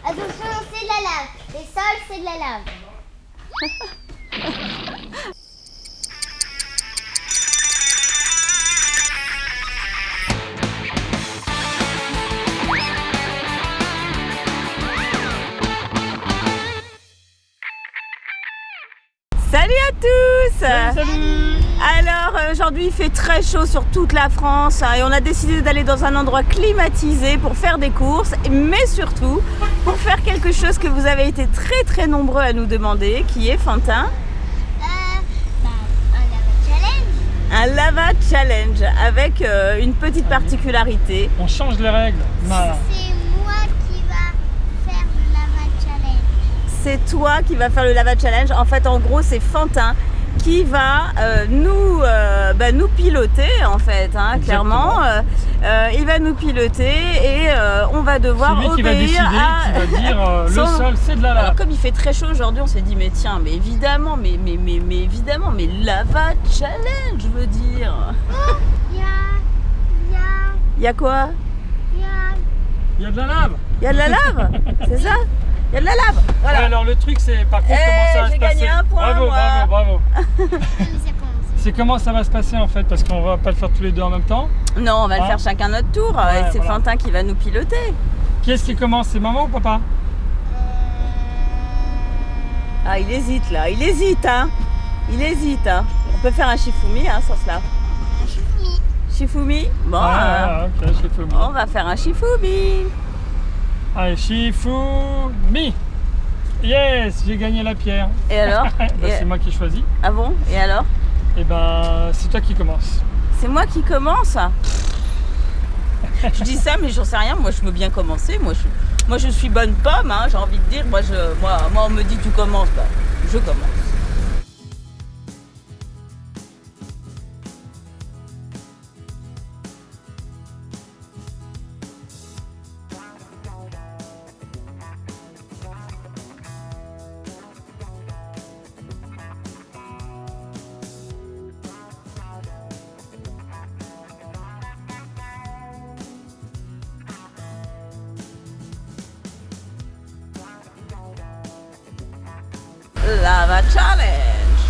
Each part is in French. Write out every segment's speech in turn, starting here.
Attention, c'est de la lave. Les sols, c'est de la lave. Salut à tous! Salut. Alors aujourd'hui il fait très chaud sur toute la France et on a décidé d'aller dans un endroit climatisé pour faire des courses, mais surtout pour faire quelque chose que vous avez été très nombreux à nous demander, qui est Fantin. Un lava challenge. Un lava challenge avec une petite particularité. On change les règles. Voilà. C'est moi qui va faire le lava challenge. C'est toi qui vas faire le lava challenge. En fait, en gros, c'est Fantin qui va nous piloter, en fait, hein, clairement. Il va nous piloter et on va devoir C'est lui qui va obéir décider, à... qui va dire le son- sol c'est de la lave. Alors, comme il fait très chaud aujourd'hui, on s'est dit, mais tiens, mais évidemment, mais lava challenge, je veux dire. Il Il y a quoi? Il y a de la lave. Il y a de la lave, c'est ça? Il y a de la lave, voilà. Ouais, alors le truc c'est par contre comment ça va j'ai se passer. gagné un point, Bravo, moi. bravo. ça commence. C'est comment ça va se passer en fait parce qu'on va pas le faire tous les deux en même temps. Non, on va le Hein? faire chacun notre tour. Ouais, Et c'est voilà. Fantin qui va nous piloter. Qui est-ce qui commence? C'est maman ou papa? Ah, il hésite là, il hésite, hein. Il hésite, hein. On peut faire un Shifumi, hein, sans cela. Shifumi. Bon, Ah, ok, Shifumi. on va faire un Shifumi. Allez, Shifumi. Yes, j'ai gagné la pierre. Et alors? Bah, c'est moi qui choisis. Ah bon? Et alors? Et ben, c'est toi qui commence. C'est moi qui commence? Je dis ça, mais j'en sais rien. Moi, je veux bien commencer. Moi, je suis bonne pomme, hein, j'ai envie de dire. Moi, on me dit tu commences. Bah, je commence. Lava Challenge.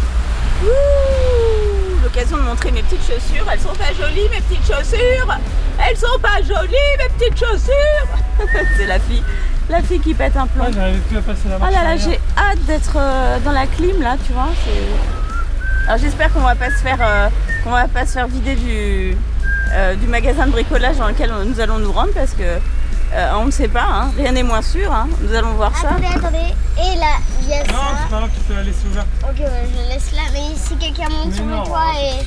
Ouh, l'occasion de montrer mes petites chaussures. Elles sont pas jolies, mes petites chaussures. Elles sont pas jolies, mes petites chaussures. C'est la fille qui pète un plomb. Ouais, j'arrive plus à passer la Oh marche. là là, arrière. j'ai hâte d'être dans la clim là, tu vois. Alors j'espère qu'on va pas se faire vider du magasin de bricolage dans lequel nous allons nous rendre parce que on ne sait pas, hein, rien n'est moins sûr. Hein. Nous allons voir ça. Attendez. Et là, il y a Non, ça. c'est pas là que tu peux aller s'ouvrir. Ok, ouais, je le laisse là. Mais si quelqu'un monte Mais sur non. le toit et...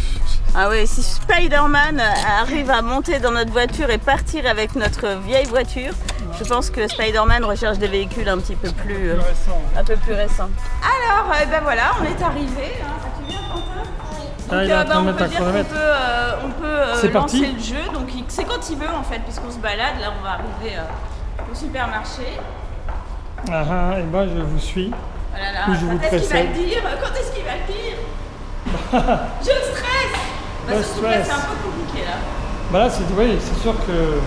Ah oui, si Spider-Man arrive à monter dans notre voiture et partir avec notre vieille voiture, je pense que Spider-Man recherche des véhicules un petit peu plus, Plus récent. un peu plus récents. Alors, ben voilà, on est arrivé. Hein. Ça te vient, Quentin? Ah, il est en train de on mettre peut un dire chronomètre. qu'on peut C'est lancer parti. le jeu. Donc c'est quand il veut en fait, puisqu'on se balade. Là, on va arriver au supermarché. Ah, et ben je vous suis. Voilà, là. Ou je vous Quand est-ce qu'il va le précède. dire? Quand est-ce qu'il va le dire? Je stresse. Bah, Le surtout que là, stress. c'est un peu compliqué là. Bah là, c'est sûr que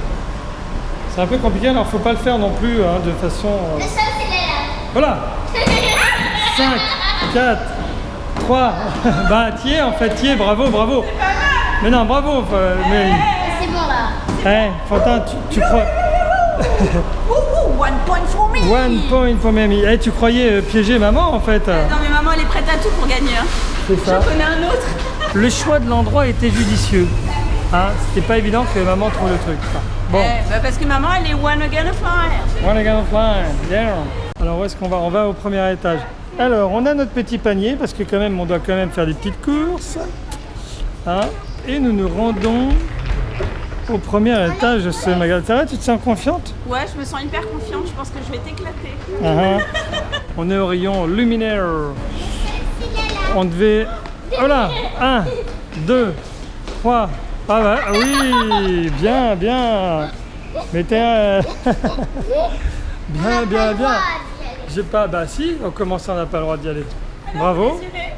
c'est un peu compliqué. Alors, faut pas le faire non plus hein, de façon. Le sol, c'est la lave. Voilà. 5, 4, 3. Bah, t'y es en fait, t'y es. Bravo. Mais non, bravo. Mais. C'est bon là. Eh, Fantin, tu crois. One point for me. One point for Miami. Eh, tu croyais piéger maman en fait. Non mais maman elle est prête à tout pour gagner. Hein. C'est ça. Je connais un autre. Le choix de l'endroit était judicieux. Hein, c'était pas évident que maman trouve le truc. Bon. Bah parce que maman elle est one again a flyer. One again fly. Yeah. Alors où est-ce qu'on va? On va au premier étage. Alors on a notre petit panier parce que quand même on doit quand même faire des petites courses. Hein, et nous nous rendons au premier étage de ce magasin. Ça va, tu te sens confiante? Ouais je me sens hyper confiante, je pense que je vais t'éclater. On est au rayon luminaire. C'est la lave. On devait... Oh là 1, 2, 3. Ah bah oui, bien. Mais t'es... bien. J'ai pas... Bah si, on commence, on n'a pas le droit d'y aller. Bravo. Désiré,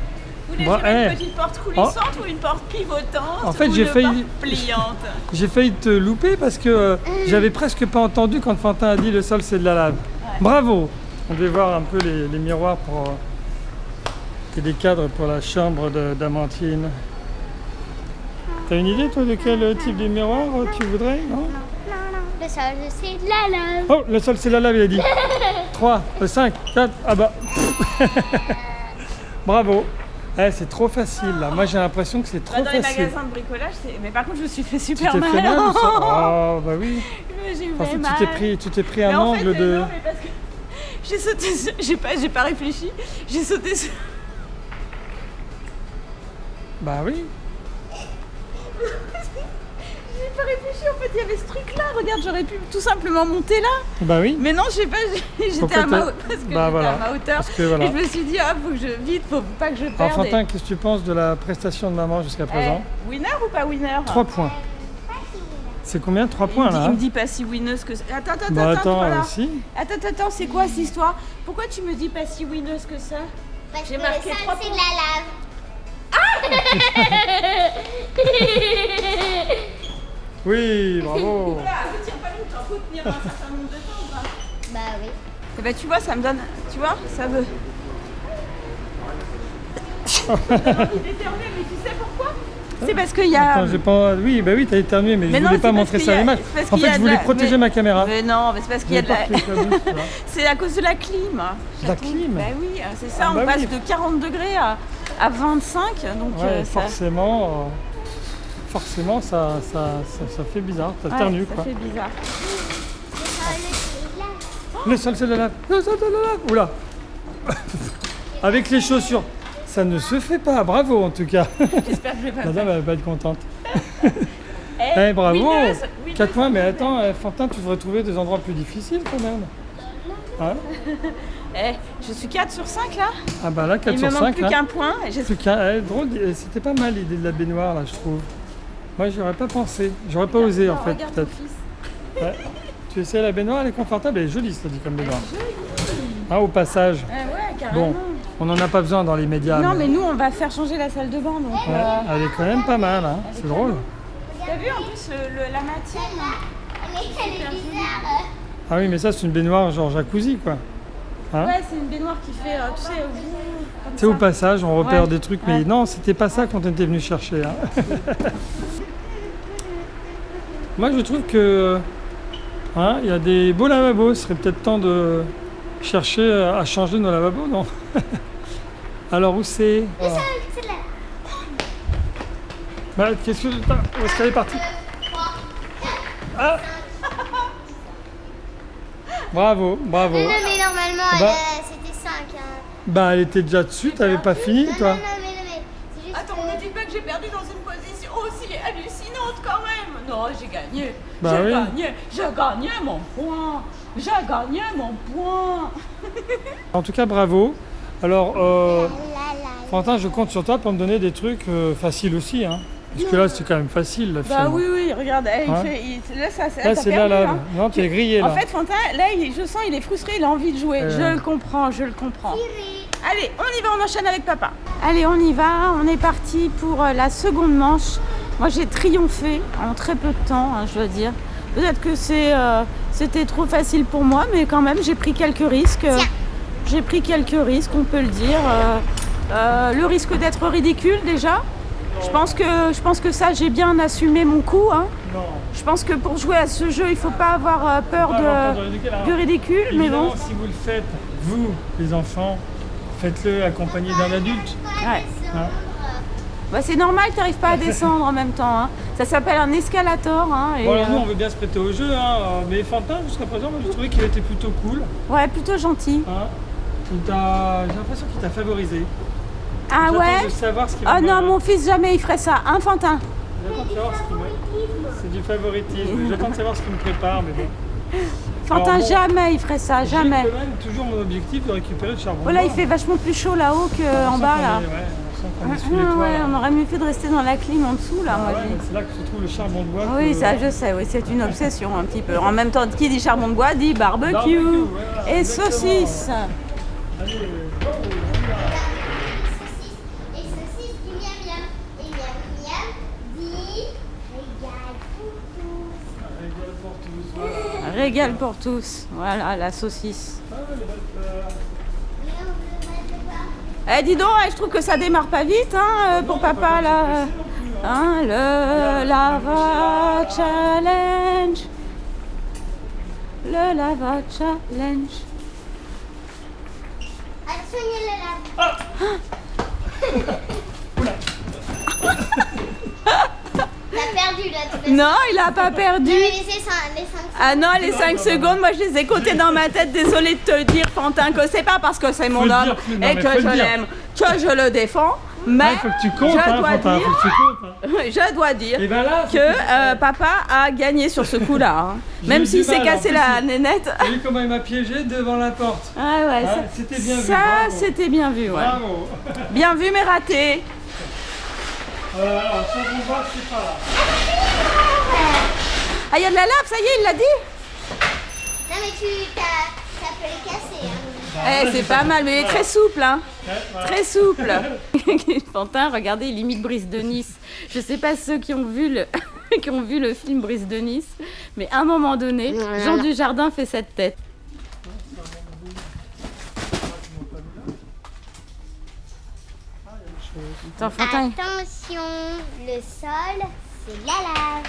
voulez Bon, que je mette eh. une petite porte coulissante ou une porte pivotante En fait, ou j'ai une failli- porte pliante? J'ai failli te louper parce que j'avais presque pas entendu quand Fantin a dit le sol c'est de la lave. Bravo. On devait voir un peu les miroirs pour, et les cadres pour la chambre d'Amantine. T'as une idée toi de quel type de miroir tu voudrais, non? Le sol, c'est de la lave. Oh, le sol c'est la lave, il a dit. 3, 5, 4, ah bah. Bravo. Eh, c'est trop facile là. Moi j'ai l'impression que c'est trop Dans les facile. magasins de bricolage, mais par contre je me suis fait Tu super t'es mal. fait mal ou ça? Oh bah oui. J'ai Parce fait que mal. tu t'es pris Mais un en angle fait, de. non, mais parce que j'ai sauté, j'ai pas réfléchi, j'ai sauté sur... Bah oui. J'ai pas réfléchi, en fait il y avait ce truc là, regarde, j'aurais pu tout simplement monter là. Bah oui. Mais non, j'étais Pourquoi à ma t'as- hauteur, parce que Bah j'étais voilà. à ma hauteur. Parce que voilà. Et je me suis dit, ah, faut que je vite, faut pas que je perde. Alors Fantin, qu'est-ce que tu penses de la prestation de maman jusqu'à présent? Winner ou pas winner? 3 points. C'est combien? 3 points là Il hein me dit pas si winneuse que ça. Attends, Bah attends, voilà. si. Attends, c'est quoi cette histoire? Pourquoi tu me dis pas si winneuse que ça? Parce J'ai que marqué le sol, 3 c'est de points. la lave. Oui, bravo. Voilà, je tiens pas longtemps, faut tenir un certain nombre de temps ou pas? Bah oui. Et bah tu vois, ça me donne, tu vois, ça veut. J'ai envie d'éternuer, mais tu sais pourquoi? C'est parce qu'il y a. Attends, j'ai pas... Oui, bah oui, t'as éternué, mais je Mais non, voulais pas c'est parce montrer qu'il ça y à a- l'image. c'est parce En qu'il y fait, a je de voulais la- protéger mais- ma caméra. Mais non, mais c'est parce qu'il y a de la. la... C'est à cause de la clim. La clim Bah oui, c'est ça, Ah bah on passe oui. de 40 degrés à 25, donc Ouais, ça. forcément, ça fait bizarre. Ouais, T'éternues, ça quoi. fait bizarre. Le sol, c'est de la lave. Le sol, c'est de la lave. Le sol, c'est de la lave. Oula. Avec les chaussures. Ça ne se fait pas. Bravo, en tout cas. J'espère que je vais pas La dame, elle va pas être contente. Eh, Eh, bravo. winneuse, 4 points, mais attends, Fantin, tu devrais trouver des endroits plus difficiles, quand même. Hein Eh, je suis 4 sur 5 là. Ah bah là, 4 Il sur me manque 5. plus qu'un point. Et Plus qu'un. Drôle, c'était pas mal l'idée de la baignoire, là, je trouve. Moi, j'aurais pas pensé. J'aurais pas osé, en fait, Regarde ton peut-être. fils. Ouais. Tu essaies la baignoire, elle est confortable, elle est jolie, ça dit comme baignoire. Hein, au passage. Ouais, carrément. Bon, on n'en a pas besoin dans les médias. Non, mais nous, on va faire changer la salle de bain. Donc, Ouais, elle est quand même pas mal, hein. C'est drôle. T'as vu en plus la matière là Elle est bizarre. Ah oui, mais ça, c'est une baignoire genre jacuzzi, quoi. Hein Ouais, c'est une baignoire qui fait, tu sais, comme Tu sais, au ça. passage, on repère Ouais. des trucs, mais Ouais. non, c'était pas ça qu'on était venu chercher. Hein. Moi, je trouve que hein, il y a des beaux lavabos. Ce serait peut-être temps de chercher à changer nos lavabos, non? Alors, où c'est? Le sol, c'est de la lave. Bah, qu'est-ce que... Où est-ce qu'elle est partie? Ah bravo, bravo. Non, mais normalement, Bah. c'était 5. Bah, elle était déjà dessus, t'avais pas fini, toi? Non, mais c'est juste Attends, ne dis pas que j'ai perdu dans une position aussi hallucinante quand même. Non, j'ai gagné. Bah oui. J'ai gagné mon point. J'ai gagné mon point. En tout cas, bravo. Alors, la Fantin, je compte sur toi pour me donner des trucs faciles aussi, hein. Parce que là, c'est quand même facile, le Bah film. oui, regarde, eh, Hein là, ça, Là, t'as c'est là, perdu, là. hein. Non, tu es grillé, là. En fait, Fantin, là, je sens, il est frustré, il a envie de jouer. Je le comprends. Allez, on y va, on enchaîne avec papa. Allez, on y va, on est parti pour la seconde manche. Moi, j'ai triomphé en très peu de temps, hein, je dois dire. Peut-être que c'était trop facile pour moi, mais quand même, j'ai pris quelques risques. J'ai pris quelques risques, on peut le dire. Le risque d'être ridicule, déjà. Je pense que ça, j'ai bien assumé mon coup. Hein. Non. Je pense que pour jouer à ce jeu, il ne faut pas avoir peur du ridicule. Mais Évidemment, bon, si vous le faites, vous, les enfants, faites-le accompagné d'un adulte. ouais. Hein. Bah, c'est normal, tu n'arrives pas à descendre en même temps. Hein. Ça s'appelle un escalator. Hein, et, Bon, alors nous, on veut bien se prêter au jeu, hein, mais Fantin, jusqu'à présent, moi, j'ai trouvé qu'il était plutôt cool. ouais, plutôt gentil. Hein. J'ai l'impression qu'il t'a favorisé. Ah J'attends ouais de savoir ce qu'il va Oh non, me- mon fils, jamais il ferait ça. Hein, Fantin? J'attends de savoir ce qu'il me... C'est du favoritisme. J'attends de savoir ce qu'il me prépare, mais bon. Fantin, Alors bon, jamais il ferait ça, jamais. J'ai quand même toujours mon objectif de récupérer le charbon. Oh là, il bois. fait vachement plus chaud là-haut qu'en bas là. Ouais, on sent qu'on est sous les Ah, toits, ouais, là. on aurait mieux fait de rester dans la clim en dessous là, Ah moi ouais, je dis. mais c'est là que se trouve le charbon de bois. Oui, que- ça je sais, oui, c'est une obsession un petit peu. En même temps, qui dit charbon de bois dit barbecue, Barbecue, voilà, et exactement. saucisse. Allez, Et ceci. tous. Voilà. Régal pour tous. Voilà, la saucisse. Ah, les belles fleurs. Eh, dis donc, je trouve que ça démarre pas vite hein, pour papa là. Hein, le lava challenge. Le lava challenge. Attention, il y a la lave. T'as perdu là tout à l'heure. Non, il a pas perdu. J'avais laissé les 5 Ah non, les 5 secondes, moi je les ai comptées dans ma tête. Désolée de te dire, Fantin, que c'est pas parce que c'est mon Faut le homme dire, non, et mais que faut le je dire. l'aime que je le défends. Mais Il faut que tu comptes, je hein, dois Fantin, dire, faut que tu comptes. Hein. je dois dire Et ben là, que papa a gagné sur ce coup-là. Hein. J'ai Même eu s'il du s'est mal, cassé en plus, la nénette. T'as vu comment il m'a piégé devant la porte? Ah ouais, Ah, c'était bien vu, ça bravo. c'était bien vu, ouais. Bravo. Bien vu mais raté. Alors, ça vous voit, c'est pas là. Ah, il y a de la lave, ça y est, il l'a dit. Non mais ça peut les casser. Hein. Eh, c'est pas mal, mais il est très souple, hein. Ouais, voilà. Très souple. Fantin, regardez, il imite Brice de Nice. Je sais pas ceux qui ont vu le, qui ont vu le film Brice de Nice, mais à un moment donné, Jean Dujardin fait cette tête. Attends, Fantin. Attention, le sol, c'est de la lave.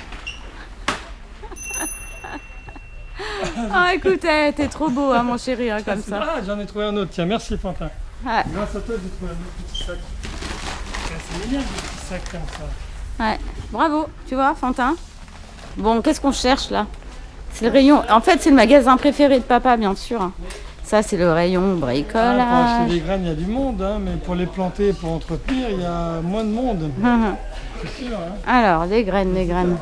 Ah, écoute, t'es trop beau, hein, mon chéri, hein, comme ça. Ah, j'en ai trouvé un autre. Tiens, merci Fantin. Ouais, Grâce à toi, j'ai trouvé un autre petit sac. Ah, c'est génial, des petits sacs comme ça. ouais. Bravo, tu vois, Fantin. Bon, qu'est-ce qu'on cherche là? C'est le rayon. En fait, c'est le magasin préféré de papa, bien sûr. Ça, c'est le rayon Ah, pour bricolage. acheter des graines, il y a du monde, hein, mais pour les planter, pour entretenir, il y a moins de monde. C'est sûr. Hein. Alors, les graines, les graines.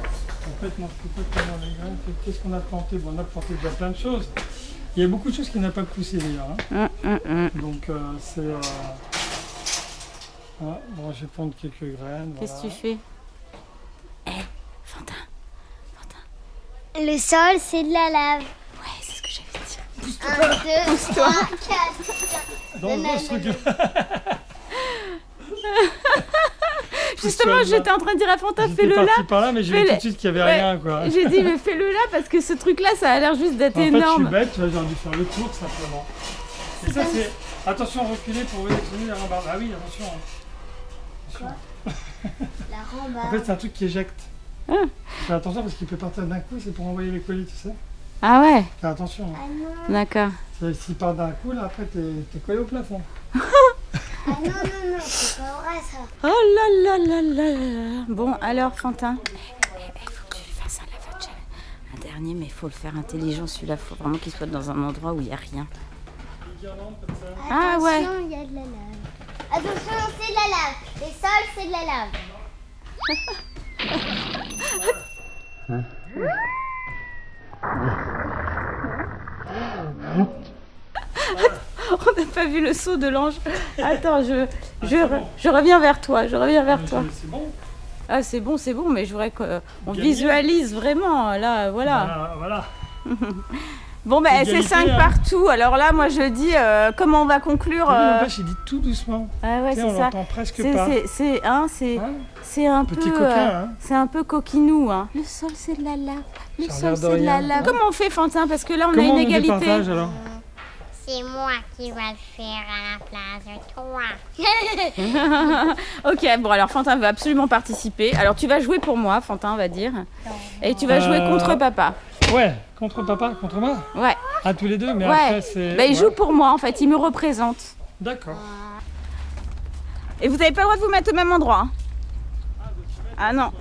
En fait, moi, je ne peux pas comment les graines. Qu'est-ce qu'on a planté? Bon, on a planté déjà plein de choses. Il y a beaucoup de choses qui n'ont pas poussé d'ailleurs. Hein. Donc, c'est. Ah, bon, je vais prendre quelques graines. Qu'est-ce que tu fais? Eh, Fantin. Le sol, c'est de la lave. Ouais, c'est ce que j'allais dire. 1, 2, 3, 4. Dans le gros truc. Justement, Pousse-toi j'étais en train de dire à Fantin, J'étais fais-le là. parti par là, mais j'ai vu Fais-le. tout de suite qu'il n'y avait Ouais, rien, quoi. J'ai dit, mais fais-le là parce que ce truc-là, ça a l'air juste d'être En fait, je suis énorme. bête, tu vois, j'ai dû faire le tour simplement. Et ça, c'est. Attention, reculer pour sélectionner la rambarde. Ah oui, attention. Attention. La En rambarde. fait, c'est un truc qui éjecte. Ah. Fais attention parce qu'il peut partir d'un coup, c'est pour envoyer les colis, tu sais. Ah ouais, Fais attention. Ah non. d'accord. S'il part d'un coup, là, après, t'es collé au plafond. Ah non, non, non, c'est pas vrai ça. Oh là là là là là. Bon, alors, Fantin. Il faut que tu lui fasses un lava challenge. Un dernier, mais il faut le faire intelligent celui-là. Il faut vraiment qu'il soit dans un endroit où il n'y a rien. Des guirlandes comme ça. Ah ouais. Attention, il y a de la lave. Attention, c'est de la lave. Les sols, c'est de la lave. On n'a pas vu le saut de l'ange. Attends, je reviens vers toi. Je reviens vers toi. C'est bon. Ah, c'est bon, mais je voudrais qu'on Gagner. visualise vraiment. Là, voilà. Voilà. Bon, ben, c'est Égalité, 5 hein. partout. Alors là, moi, je dis, comment on va conclure J'ai dit tout doucement. Ah ouais, Tu sais, c'est on ça. l'entend presque pas. Hein C'est un Petit peu, coquin, hein. c'est un peu coquinou. Hein. Le sol, c'est de la lave. Le Ça a sol, l'air de c'est de la rien. lave. Comment on fait, Fantin? Parce que là, on a Comment une on égalité. départage alors? C'est moi qui vais le faire à la place de toi. Ok, bon, alors Fantin veut absolument participer. Alors, tu vas jouer pour moi, Fantin, on va dire. Et tu vas jouer contre papa. Ouais, contre papa, contre moi? Ouais, Ah, tous les deux, mais ouais. après c'est. Ben, il ouais. joue pour moi, en fait. Il me représente. D'accord. Et vous n'avez pas le droit de vous mettre au même endroit. Hein. Ah non.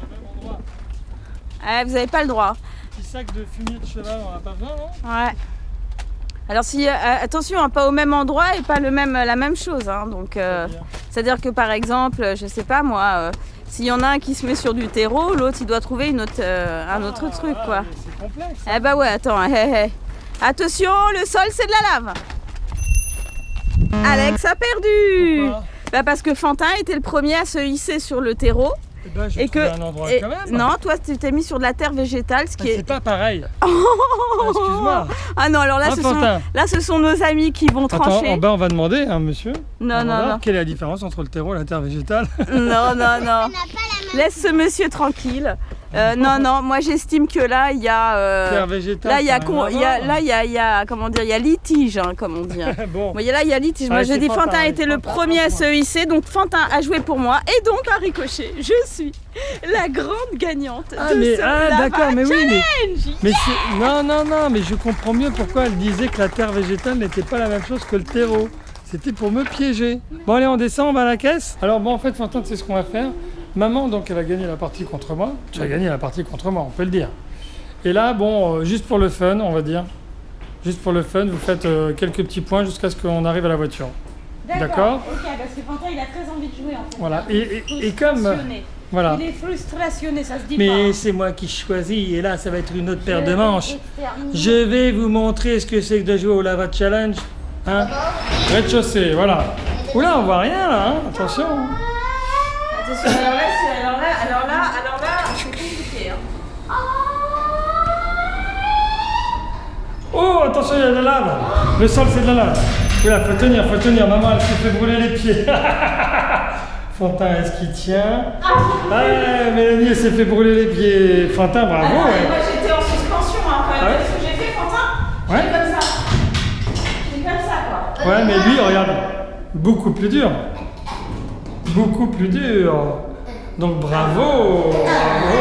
Vous n'avez pas le droit. Petit sac de fumier de cheval, on en a pas besoin, non? Ouais. Alors si attention, hein, pas au même endroit et pas la même chose. Hein, donc c'est-à-dire que par exemple, je sais pas moi, s'il y en a un qui se met sur du terreau, l'autre il doit trouver un autre truc quoi. C'est complexe. Eh bah ouais, attends, attention, le sol c'est de la lave. Alex a perdu. Pourquoi? Bah parce que Fantin était le premier à se hisser sur le terreau. Eh ben, j'ai Et trouvé que un endroit et- quand même. non, toi tu t'es mis sur de la terre végétale, ce Ah, qui est c'est pas pareil. Ah, excuse-moi. Ah non, alors là, Hein, Fantin? ce sont nos amis qui vont Attends, trancher. on va demander, hein, monsieur. Non, On va non, voir non. Quelle est la différence entre le terreau et la terre végétale? Non, non, non. On n'a pas la même. Laisse ce monsieur tranquille. Non, non, moi j'estime que là, il y a... Terre végétale, là, il y a, ça n'a rien à voir. il y a, comment dire, il y a litige, hein, comme on dit. Bon. Bon, là, il y a litige. Moi, Allez, je c'est dis Fantin, Fantin allez, était le Fantin, premier à un se hisser, donc Fantin a joué pour moi. Et donc, à Ricochet, je suis la grande gagnante de ce Lava d'accord, mais oui, Challenge. mais non, mais je comprends mieux pourquoi elle disait que la terre végétale n'était pas la même chose que le terreau. C'était pour me piéger. Bon, allez, on descend, on va à la caisse. Alors, bon, en fait, Fantin, c'est ce qu'on va faire. Maman, donc, elle a gagné la partie contre moi. Tu as gagné la partie contre moi, on peut le dire. Et là, bon, juste pour le fun, on va dire. Juste pour le fun, vous faites quelques petits points jusqu'à ce qu'on arrive à la voiture. D'accord. Ok, parce que Fantin, il a très envie de jouer, en fait. Voilà. Et comme... Voilà. Il est frustrationné, ça se dit Mais pas. c'est moi qui choisis, et là, ça va être une autre paire de manches. Je vais vous montrer ce que c'est que de jouer au Lava Challenge. Hein? Rez-de-chaussée, voilà. Oula, on voit rien là, hein? Attention. Attention, alors là, c'est compliqué. Hein. Oh, attention, il y a de la lave. Le sol, c'est de la lave. Oula, faut tenir. Maman, elle s'est fait brûler les pieds. Fantin, est-ce qu'il tient? Ah, Mélanie, elle s'est fait brûler les pieds. Fantin, bravo. Attends, Ouais. moi, j'étais en suspension, hein, quand même. Ah ouais? Ce que j'ai fait, Fantin, Ouais. j'ai comme ça. J'ai comme ça, quoi. Ouais, mais lui, regarde, beaucoup plus dur. Beaucoup plus dur. Donc bravo, bravo.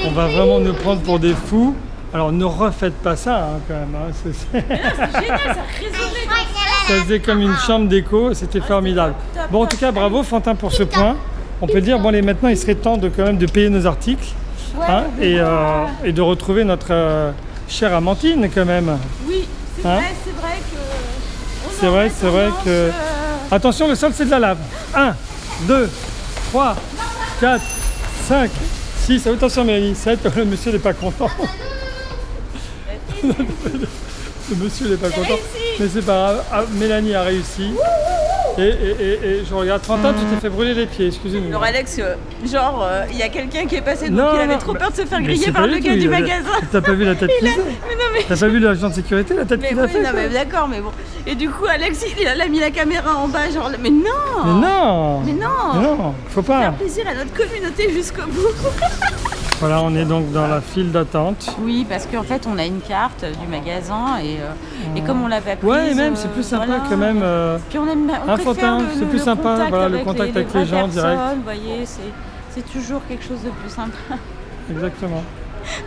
On va vraiment nous prendre pour des fous. Alors ne refaites pas ça hein, quand même. Hein. C'est génial, ça résonnait. Ça faisait comme une chambre d'écho, c'était formidable. Bon, en tout cas, bravo Fantin pour ce point. On peut dire, bon, allez, maintenant il serait temps de quand même de payer nos articles hein, et de retrouver notre chère Amantine quand même. Oui, c'est Hein? vrai que... C'est vrai que... Attention, le sol c'est de la lave. 1, 2, 3, 4, 5, 6. Attention Mélanie, 7. Le monsieur n'est pas content. Le monsieur n'est pas content. Mais c'est pas grave. Ah, Mélanie a réussi. Et je regarde, Fantin, tu t'es fait brûler les pieds, excusez-moi. Alors Alex, genre, il y a quelqu'un qui est passé, donc Non, il avait non, trop mais- peur de se faire mais griller c'est par pas le du gars tout, du il a- magasin. T'as pas vu la tête qu'il Mais a non mais... T'as pas vu l'agent de sécurité, la tête Mais qu'il a oui, fait non quoi mais d'accord, mais bon. Et du coup, Alex, il a mis la caméra en bas, genre, mais non. Mais non Mais non. Mais non, faut pas. Faire plaisir à notre communauté jusqu'au bout. Voilà, on est donc dans la file d'attente. Oui, parce qu'en fait, on a une carte du magasin et comme on l'a pas prise... Ouais, et même, c'est plus sympa voilà. quand même. Puis on aime bien, on Un préfère Fantin, c'est plus sympa, contact voilà, le contact avec les vraies gens, direct. personnes, vous voyez, c'est toujours quelque chose de plus sympa. Exactement.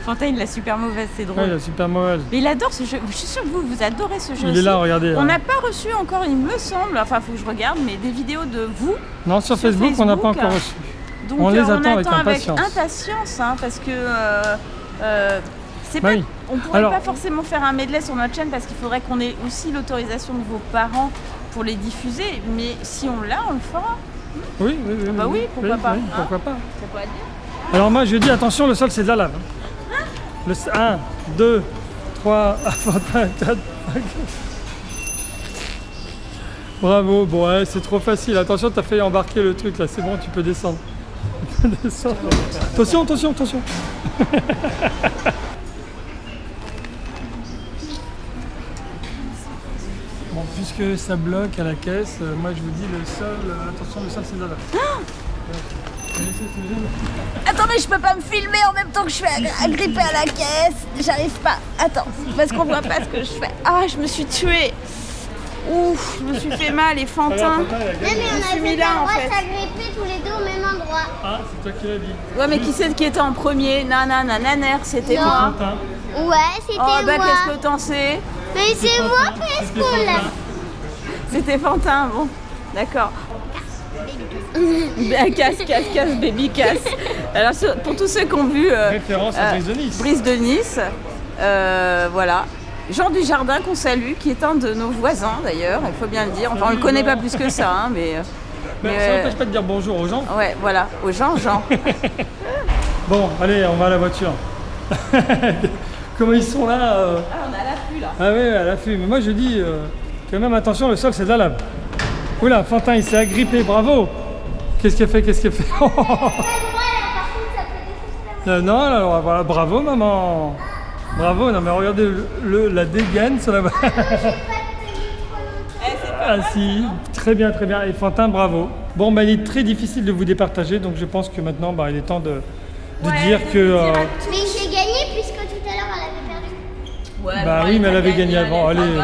Fantin, il l'a super mauvaise, c'est drôle. Ouais, il est super mauvais. Mais il adore ce jeu. Je suis sûre que vous adorez ce jeu Il aussi. est là, regardez. On hein. n'a pas reçu encore, il me semble, enfin, faut que je regarde, mais des vidéos de vous. Non, sur sur Facebook, on n'a pas Facebook, encore reçu. Donc On les attend avec avec impatience. impatience, hein, parce que c'est Oui. pas, on pourrait Alors- pas forcément faire un medley sur notre chaîne parce qu'il faudrait qu'on ait aussi l'autorisation de vos parents pour les diffuser. Mais si on l'a, on le fera. Oui, Bah oui, pourquoi pas, hein. Pourquoi pas. Ça pourrait être bien. Alors moi, je dis, attention, le sol, c'est de la lave. 1, 2, 3, Fantin, 4, 5. Bravo, bon, ouais, c'est trop facile. Attention, t'as failli embarquer le truc là, c'est bon, tu peux descendre. Tu peux descendre. Attention, attention, attention. Bon, puisque ça bloque à la caisse, moi je vous dis le sol, attention, le sol c'est de la lave. Attends, mais je peux pas me filmer en même temps que je suis agrippée à la caisse. J'arrive pas. Attends, parce qu'on voit pas ce que je fais. Ah, je me suis tuée. Ouf, je me suis fait mal, les fantins. Non, mais on suis a mis fait là, le en droit fait. de s'agripper tous les deux au même endroit. Ah, c'est toi qui l'as dit. Ouais, mais qui c'est qui était en premier? Nanananer, c'était moi. Fantin. Ouais, c'était Oh, bah, moi. qu'est-ce que t'en sais? Mais c'est moi presque C'était qu'on l'a. Fantin. C'était Fantin, bon. D'accord. Ben, casse, baby, casse. Alors, pour tous ceux qui ont vu Référence à Brise de Nice. Brise de Nice, voilà. Jean Dujardin qu'on salue, qui est un de nos voisins d'ailleurs, il faut bien le dire. Enfin, on le connaît pas plus que ça, hein, mais Ça n'empêche pas de dire bonjour aux gens. ouais, voilà, aux gens, Jean. Bon, allez, on va à la voiture. Comment ils sont là Ah, on a l'affût là. Ah oui, à l'affût. Mais moi je dis quand même attention, le sol c'est de la lave. Oula, Fantin il s'est agrippé, bravo. Qu'est-ce qu'il a fait? Non, alors voilà, bravo maman. Bravo, non mais regardez la dégaine sur la... Ah si, très bien, très bien. Et Fantin, bravo. Bon, bah, il est très difficile de vous départager, donc je pense que maintenant, bah, il est temps de dire que... Mais j'ai gagné puisque tout à l'heure elle avait perdu. Ouais, bah bon, oui, mais elle t'as avait gagné avant. t'as Allez. gagné,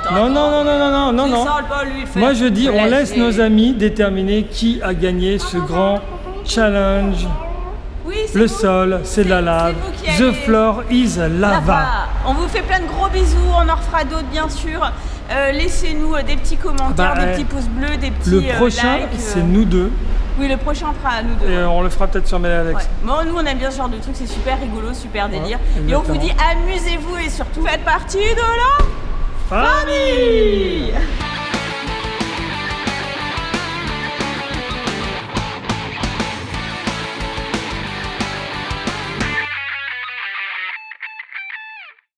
t'as Non, non, non, non, non, non, non, Tu non. sens pas lui le faire. Moi, je dis, on laisse Lâcher. nos amis déterminer qui a gagné ce grand challenge. Oui, c'est Le vous. sol, c'est de la lave. vous qui The allez- floor is lava. Lava. On vous fait plein de gros bisous, on en refera d'autres bien sûr. Laissez-nous des petits commentaires, Bah, des petits pouces bleus, des petits Le prochain, likes. c'est nous deux. Oui, le prochain on fera à nous deux. Et on le fera peut-être sur Mel et Alex. Ouais. Bon, nous on aime bien ce genre de truc, c'est super rigolo, super délire. Ouais, et on vous exactement. dit amusez-vous et surtout faites partie de la Famille. famille.